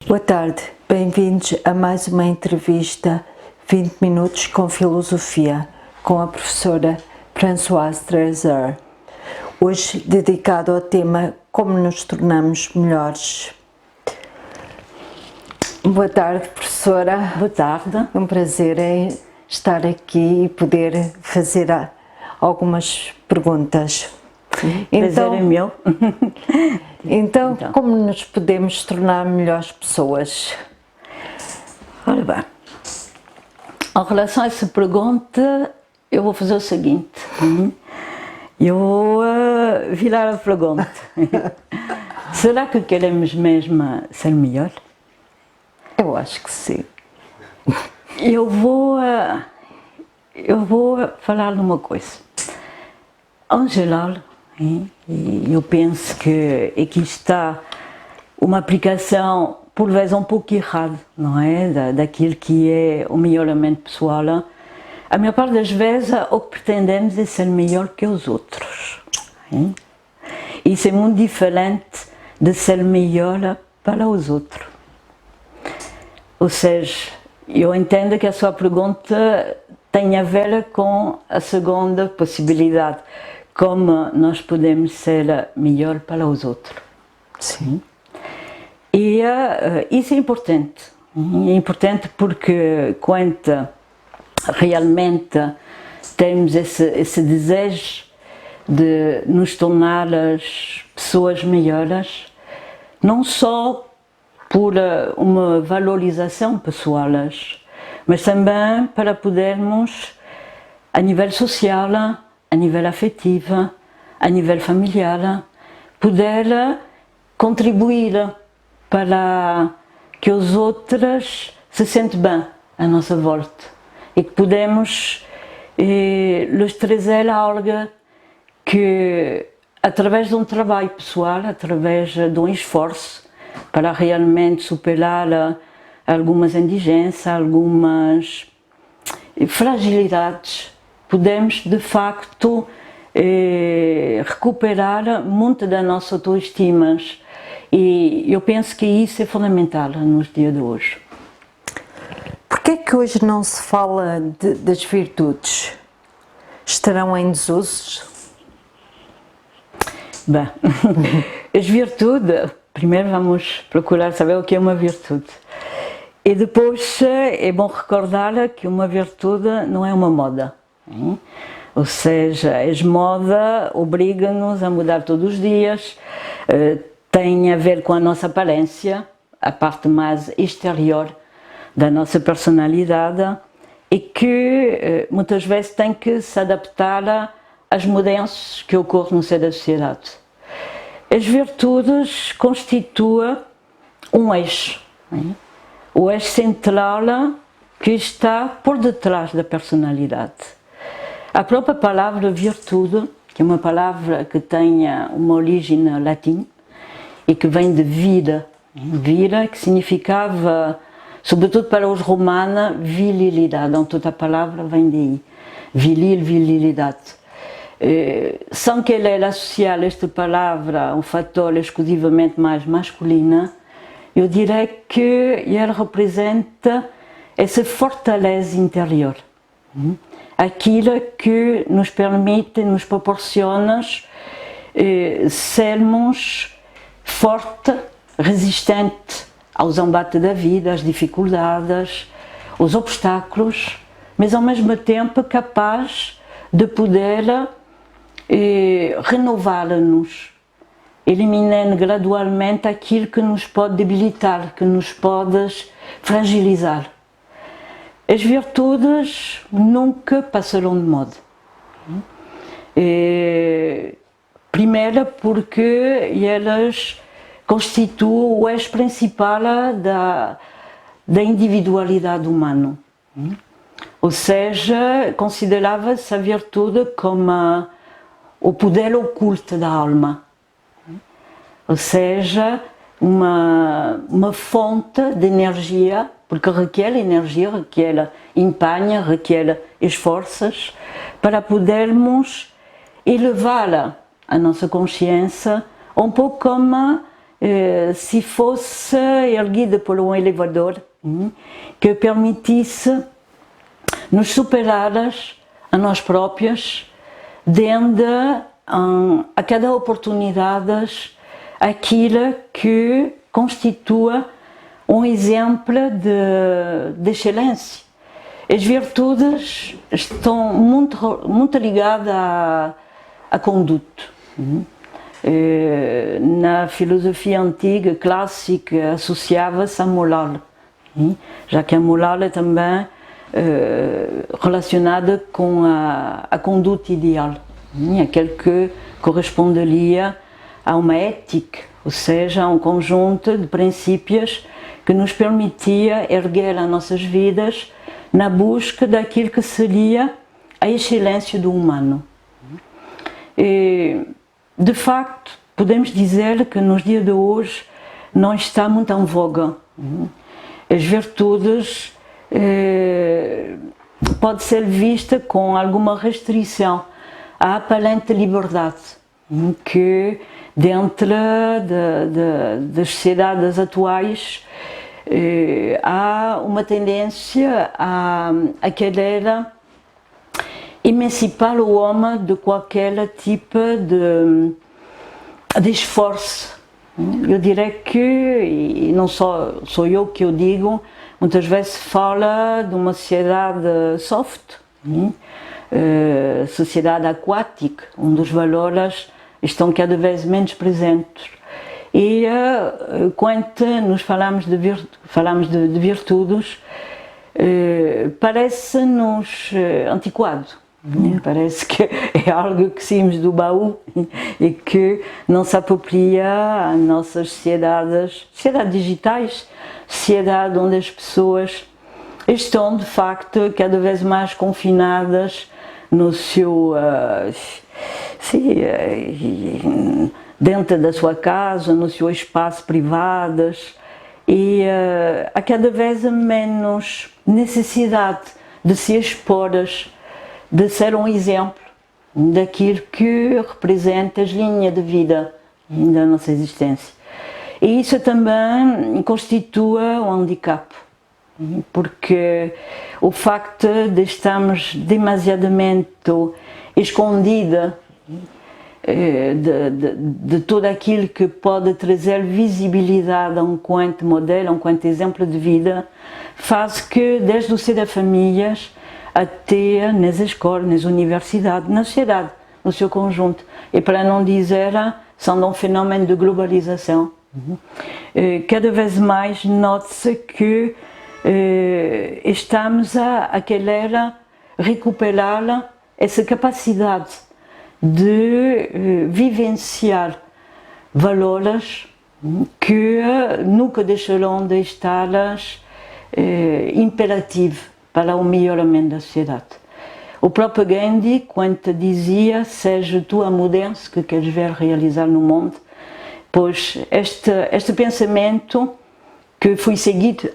Boa tarde, bem-vindos a mais uma entrevista 20 minutos com filosofia com a professora Françoise Trezer. Hoje dedicado ao tema como nos tornamos melhores. Boa tarde, professora. Boa tarde. Um prazer em estar aqui e poder fazer algumas perguntas. Prazer é meu. Então, como nos podemos tornar melhores pessoas? Ora bem, em relação a essa pergunta, eu vou fazer o seguinte. Eu vou virar a pergunta. Será que queremos mesmo ser melhor? Eu acho que sim. Eu vou falar de uma coisa. Em geral, e eu penso que aqui está uma aplicação por vezes um pouco errada, não é? Daquilo que é o melhoramento pessoal. A maior parte das vezes o que pretendemos é ser melhor que os outros. Isso é muito diferente de ser melhor para os outros. Ou seja, eu entendo que a sua pergunta tem a ver com a segunda possibilidade. Como nós podemos ser melhor para os outros. Sim. E isso é importante. É importante porque quando realmente temos esse desejo de nos tornar as pessoas melhores, não só por uma valorização pessoal, mas também para podermos, a nível social, a nível afetivo, a nível familiar, poder contribuir para que os outros se sentem bem à nossa volta e que podemos lhes trazer algo que, através de um trabalho pessoal, através de um esforço para realmente superar algumas indigências, algumas fragilidades, podemos de facto recuperar muito da nossa autoestima, e eu penso que isso é fundamental nos dias de hoje. Porquê é que hoje não se fala das virtudes? Estarão em desuso? Bem, as virtudes, primeiro vamos procurar saber o que é uma virtude. E depois é bom recordar que uma virtude não é uma moda. Ou seja, as modas obrigam-nos a mudar todos os dias, tem a ver com a nossa aparência, a parte mais exterior da nossa personalidade, e que muitas vezes tem que se adaptar às mudanças que ocorrem no seio da sociedade. As virtudes constituem um eixo, o eixo central que está por detrás da personalidade. A própria palavra virtude, que é uma palavra que tem uma origem latim e que vem de vira, vira que significava, sobretudo para os romanos, virilidade, então toda a palavra vem daí, virilidade. Sem querer associar esta palavra a um fator exclusivamente mais masculino, eu direi que ela representa essa fortaleza interior. Aquilo que nos permite, nos proporciona sermos fortes, resistentes aos embates da vida, às dificuldades, aos obstáculos, mas ao mesmo tempo capaz de poder renovar-nos, eliminando gradualmente aquilo que nos pode debilitar, que nos pode fragilizar. As virtudes nunca passarão de moda. Primeiro porque elas constituem o eixo principal da individualidade humana. Ou seja, considerava-se a virtude como o poder oculto da alma. Ou seja, uma fonte de energia, porque requer energia, requer empenho, requer esforços, para podermos elevar a nossa consciência, um pouco como se fosse erguida por um elevador que permitisse nos superar a nós próprios, dando a cada oportunidade aquilo que constitui um exemplo de excelência. As virtudes estão muito ligadas à conduta. Na filosofia antiga, clássica, associava-se à moral, já que a moral é também relacionada com a conduta ideal, aquele que corresponderia a uma ética, ou seja, a um conjunto de princípios que nos permitia erguer as nossas vidas na busca daquilo que seria a excelência do humano. E, de facto, podemos dizer que nos dias de hoje não está muito em voga. As virtudes pode ser vista com alguma restrição à aparente liberdade que dentro das sociedades atuais há uma tendência a querer emancipar o homem de qualquer tipo de esforço. Eu diria que, e não só sou eu que o digo, muitas vezes se fala de uma sociedade soft, sociedade aquática, onde os valores estão cada vez menos presentes. E quando nos falamos de virtudes, parece-nos antiquado. Parece que é algo que saímos do baú e que não se apropria às nossas sociedades digitais, sociedade onde as pessoas estão de facto cada vez mais confinadas no seu dentro da sua casa, no seu espaço privado, e há cada vez menos necessidade de se expor, de ser um exemplo daquilo que representa as linhas de vida da nossa existência. E isso também constitui um handicap, porque o facto de estarmos demasiadamente escondida de tudo aquilo que pode trazer visibilidade a um quanto modelo, a um quanto exemplo de vida, faz que desde o seio das famílias até nas escolas, nas universidades, na sociedade, no seu conjunto, e para não dizer, são um fenómeno de globalização. Cada vez mais note-se que estamos a querer recuperar essa capacidade de vivenciar valores que nunca deixarão de estar imperativos para o melhoramento da sociedade. O próprio Gandhi, quando dizia, seja tu a mudança que queres ver realizar no mundo, pois este pensamento, que foi seguido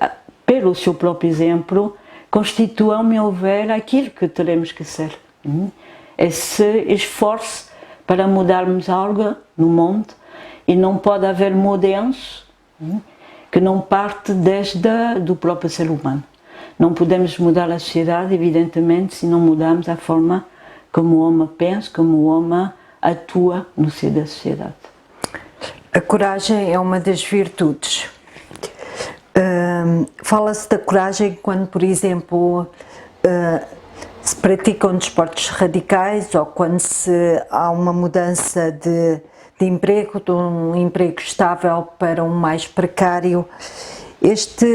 pelo seu próprio exemplo, constitui, ao meu ver, aquilo que teremos que ser. Esse esforço para mudarmos algo no mundo, e não pode haver mudança que não parte do próprio ser humano. Não podemos mudar a sociedade, evidentemente, se não mudarmos a forma como o homem pensa, como o homem atua no seio da sociedade. A coragem é uma das virtudes. Fala-se da coragem quando, por exemplo, se praticam desportos radicais ou quando há uma mudança de emprego, de um emprego estável para um mais precário. Isto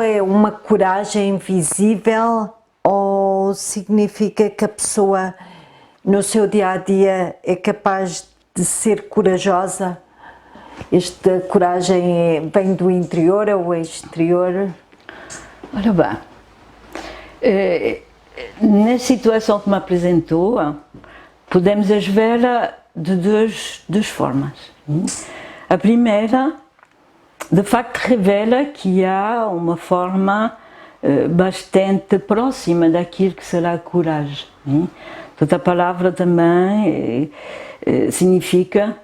é uma coragem visível ou significa que a pessoa no seu dia-a-dia é capaz de ser corajosa? Esta coragem vem do interior ou exterior? Ora bem, na situação que me apresentou, podemos as ver de duas formas. A primeira, de facto, revela que há uma forma bastante próxima daquilo que será a coragem. Toda a palavra também significa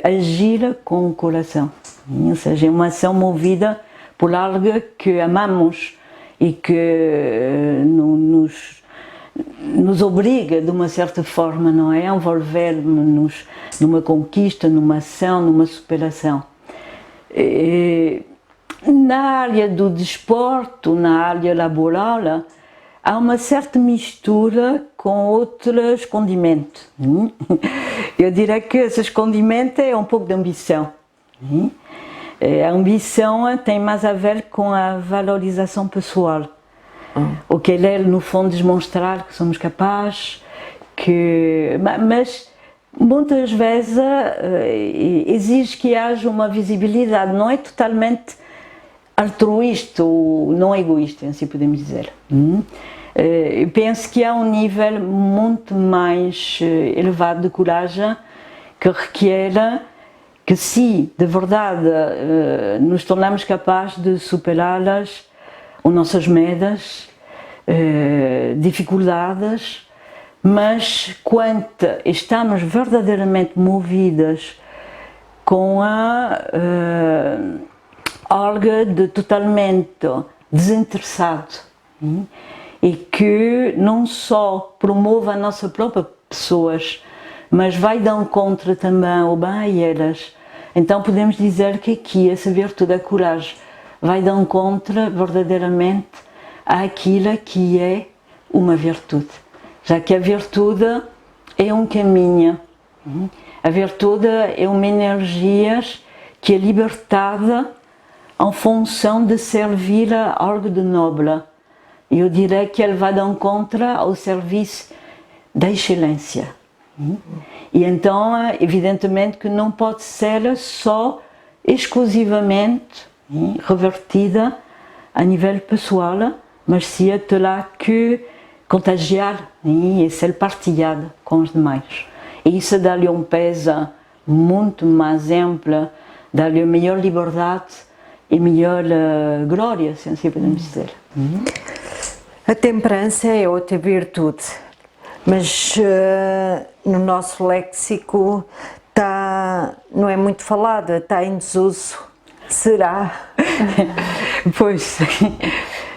agir com o coração. Ou seja, é uma ação movida por algo que amamos e que nos obriga, de uma certa forma, não é? A envolver-nos numa conquista, numa ação, numa superação. Na área do desporto, na área laboral, há uma certa mistura com outros condimentos. Eu diria que esses condimentos é um pouco de ambição. A ambição tem mais a ver com a valorização pessoal. O que é, no fundo, demonstrar que somos capazes, mas muitas vezes exige que haja uma visibilidade, não é totalmente altruísta ou não egoísta, assim podemos dizer. Eu penso que há um nível muito mais elevado de coragem que requer que, se de verdade nos tornamos capazes de superá-las, as nossas medas, dificuldades, mas quando estamos verdadeiramente movidas com algo de totalmente desinteressado e que não só promove a nossa própria pessoas, mas vai de encontro também ao bem a elas. Então podemos dizer que aqui essa virtude da coragem vai de encontro verdadeiramente àquilo que é uma virtude, já que a virtude é um caminho, a virtude é uma energia que é libertada em função de servir a algo de nobre. Eu diria que ele vai de encontro ao serviço da excelência. E então, evidentemente que não pode ser só exclusivamente revertida a nível pessoal, mas sim até lá que contagiar e ser partilhada com os demais. E isso dá-lhe um peso muito mais amplo, dá-lhe maior liberdade e melhor glória, se assim podemos dizer. A temperança é outra virtude, mas no nosso léxico não é muito falada, está em desuso. Será? Pois,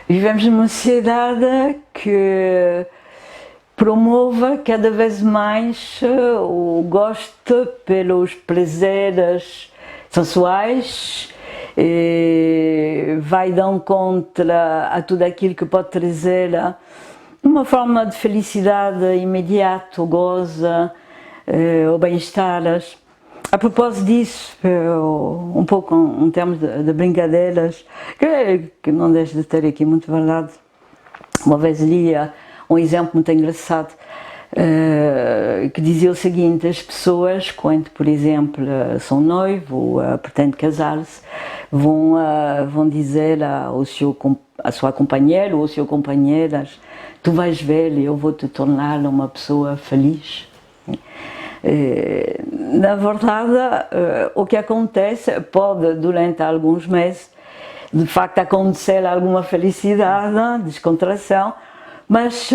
vivemos numa sociedade que promove cada vez mais o gosto pelos prazeres sensuais, vai de encontro a tudo aquilo que pode trazer uma forma de felicidade imediata, o gozo, o bem-estar. A propósito disso, um pouco em termos de brincadeiras, que não deixo de ter aqui muito verdade, uma vez lia um exemplo muito engraçado, que dizia o seguinte: as pessoas, quando, por exemplo, são noivos ou pretendem casar-se, vão dizer à sua companheira ou ao seu companheiro: tu vais ver, eu vou te tornar uma pessoa feliz. Na verdade, o que acontece pode, durante alguns meses, de facto acontecer alguma felicidade, descontração, mas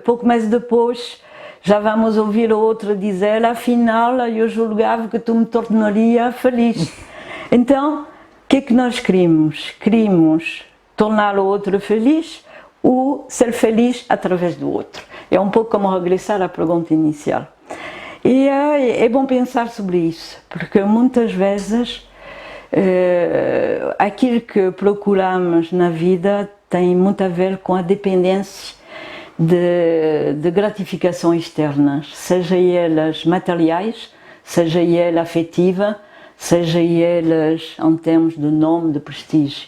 pouco mais depois já vamos ouvir outro dizer: afinal eu julgava que tu me tornaria feliz. Então, o que é que nós queremos? Queremos tornar o outro feliz ou ser feliz através do outro? É um pouco como regressar à pergunta inicial. E é bom pensar sobre isso, porque muitas vezes aquilo que procuramos na vida tem muito a ver com a dependência de gratificações externas, seja elas materiais, seja ela afetiva, seja elas em termos de nome, de prestígio.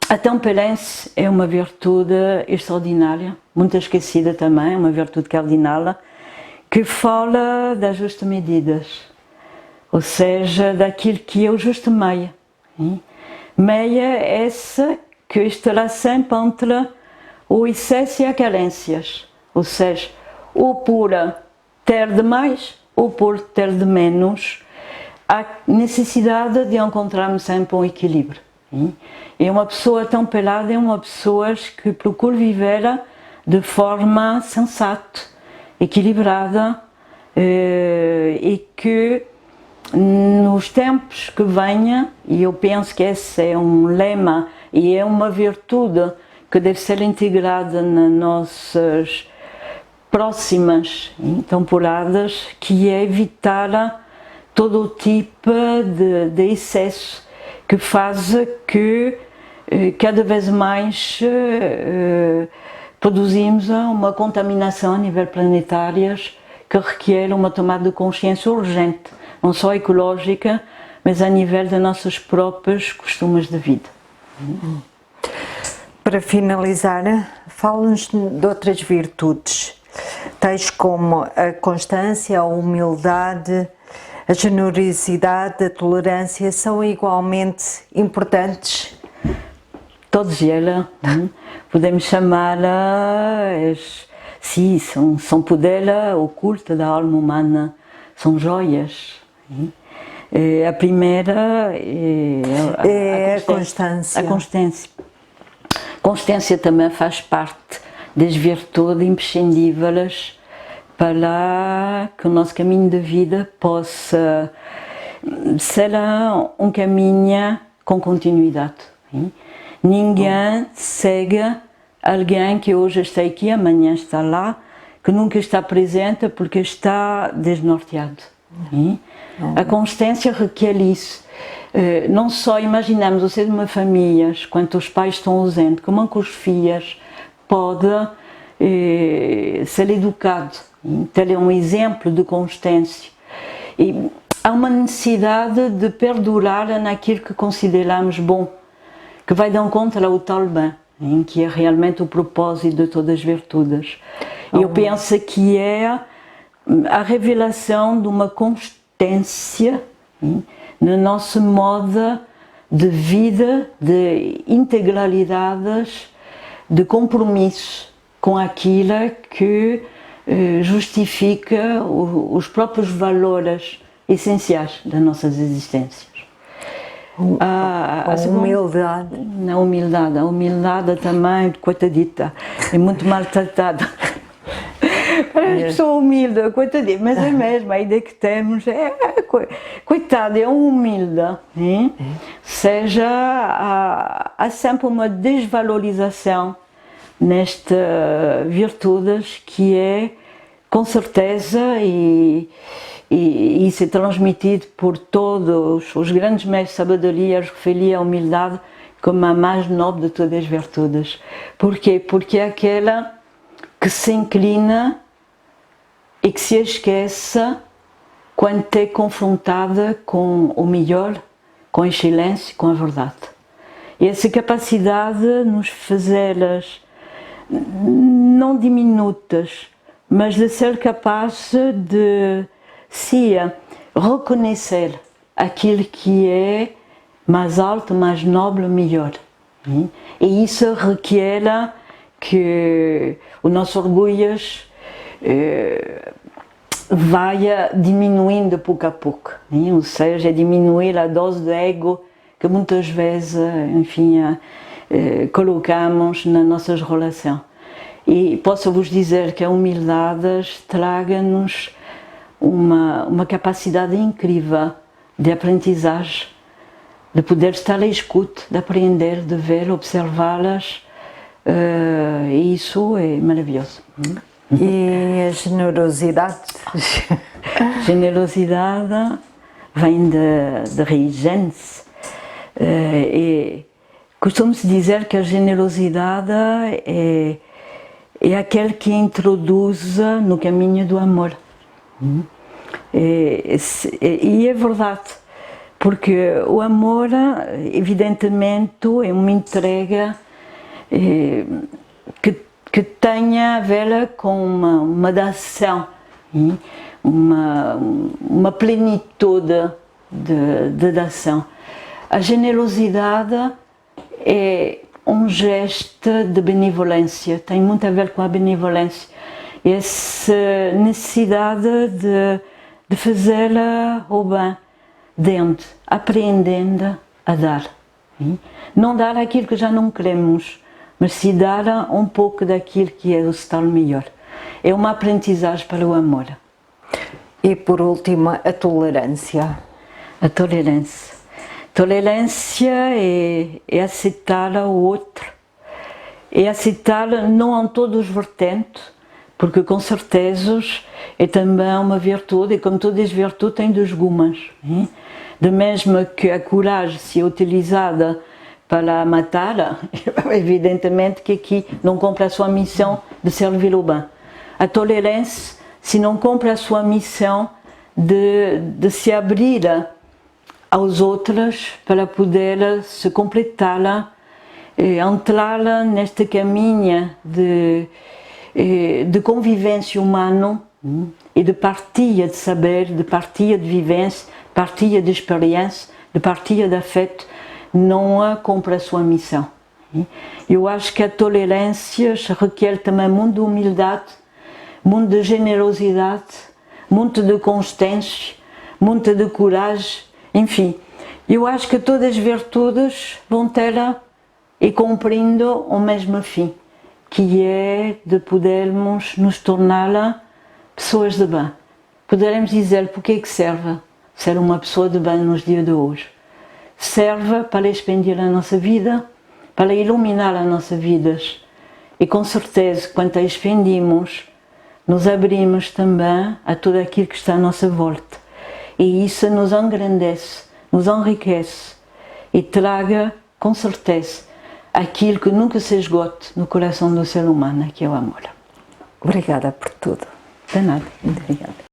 A temperança é uma virtude extraordinária, muito esquecida também, uma virtude cardinal, que fala das justas medidas, ou seja, daquilo que é o justo meio. Meia essa que estará sempre entre o excesso e as carências, ou seja, ou por ter de mais ou por ter de menos, há necessidade de encontrarmos sempre um equilíbrio. E uma pessoa temperada é uma pessoa que procura viver de forma sensata, equilibrada, e que nos tempos que venham, e eu penso que esse é um lema e é uma virtude que deve ser integrada nas nossas próximas temporadas, que é evitar todo o tipo de excesso que faz que cada vez mais produzimos uma contaminação a nível planetário que requer uma tomada de consciência urgente, não só ecológica, mas a nível das nossas próprios costumes de vida. Para finalizar, fala-nos de outras virtudes, tais como a constância, a humildade, a generosidade, a tolerância, são igualmente importantes? Todas elas, podemos chamá-las, sim, são poder oculto da alma humana, são joias. A primeira é a constância. A constância. Constância também faz parte das virtudes imprescindíveis para que o nosso caminho de vida possa ser um caminho com continuidade. Ninguém segue alguém que hoje está aqui, amanhã está lá, que nunca está presente porque está desnorteado. A constância requer isso. Não só imaginamos o ser de uma família, quando os pais estão ausentes, como que os filhos podem ser educados, ter um exemplo de constância. E há uma necessidade de perdurar naquilo que consideramos bom, que vai dar conta ao tal bem, que é realmente o propósito de todas as virtudes. E eu penso que é a revelação de uma constância no nosso modo de vida, de integralidades, de compromisso com aquilo que justifica os próprios valores essenciais das nossas existências. A humildade. A humildade também, coitadita, é muito maltratada. Parece que sou humilde, coitadinha, mas é mesmo, a ideia que temos coitada, é um humilde. Seja, há sempre uma desvalorização nestas virtudes que é, com certeza, e isso é transmitido por todos os grandes mestres de sabedoria, referia a humildade como a mais nobre de todas as virtudes. Porquê? Porque é aquela que se inclina e que se esquece quando é confrontada com o melhor, com a excelência, com a verdade. E essa capacidade nos fazê-las não diminutas, mas de ser capaz de se reconhecer aquilo que é mais alto, mais nobre, melhor. E isso requer que o nosso orgulho vai diminuindo pouco a pouco, ou seja, diminuir a dose de ego que muitas vezes, enfim, colocamos nas nossas relações. E posso vos dizer que a humildade traga-nos uma capacidade incrível de aprendizagem, de poder estar à escuta, de aprender, de ver, observá-las, e isso é maravilhoso. E a generosidade? Generosidade vem de raiz. E costuma-se dizer que a generosidade é aquele que introduz no caminho do amor. E é verdade, porque o amor, evidentemente, é uma entrega que tenha a ver com uma ação, uma plenitude de ação. A generosidade é um gesto de benevolência, tem muito a ver com a benevolência. Essa necessidade de fazer o bem, dando, aprendendo a dar. Não dar aquilo que já não queremos, mas se dar um pouco daquilo que é o tal melhor. É uma aprendizagem para o amor. E por último, a tolerância. A tolerância. Tolerância é aceitar o outro, é aceitar não em todos os vertentes, porque com certeza é também uma virtude, e como todas as virtudes têm duas gumas. De mesmo que a coragem se é utilizada para matar, evidentemente que aqui não cumpre a sua missão de servir o bem. A tolerância, se não cumpre a sua missão de se abrir aos outros para poder se completar, entrar neste caminho de convivência humana e de partilha de saber, de partilha de vivência, de partilha de experiência, de partilha de afeto, não cumpre a sua missão. Eu acho que a tolerância requer também muito de humildade, muito de generosidade, muito de constância, muito de coragem, enfim. Eu acho que todas as virtudes vão ter e cumprindo o mesmo fim, que é de podermos nos tornar pessoas de bem. Poderemos dizer porque é que serve ser uma pessoa de bem nos dias de hoje. Serve para expandir a nossa vida, para iluminar as nossas vidas. E com certeza, quando a expandimos, nos abrimos também a tudo aquilo que está à nossa volta. E isso nos engrandece, nos enriquece e traga, com certeza, aquilo que nunca se esgote no coração do ser humano, que é o amor. Obrigada por tudo. De nada. Obrigada.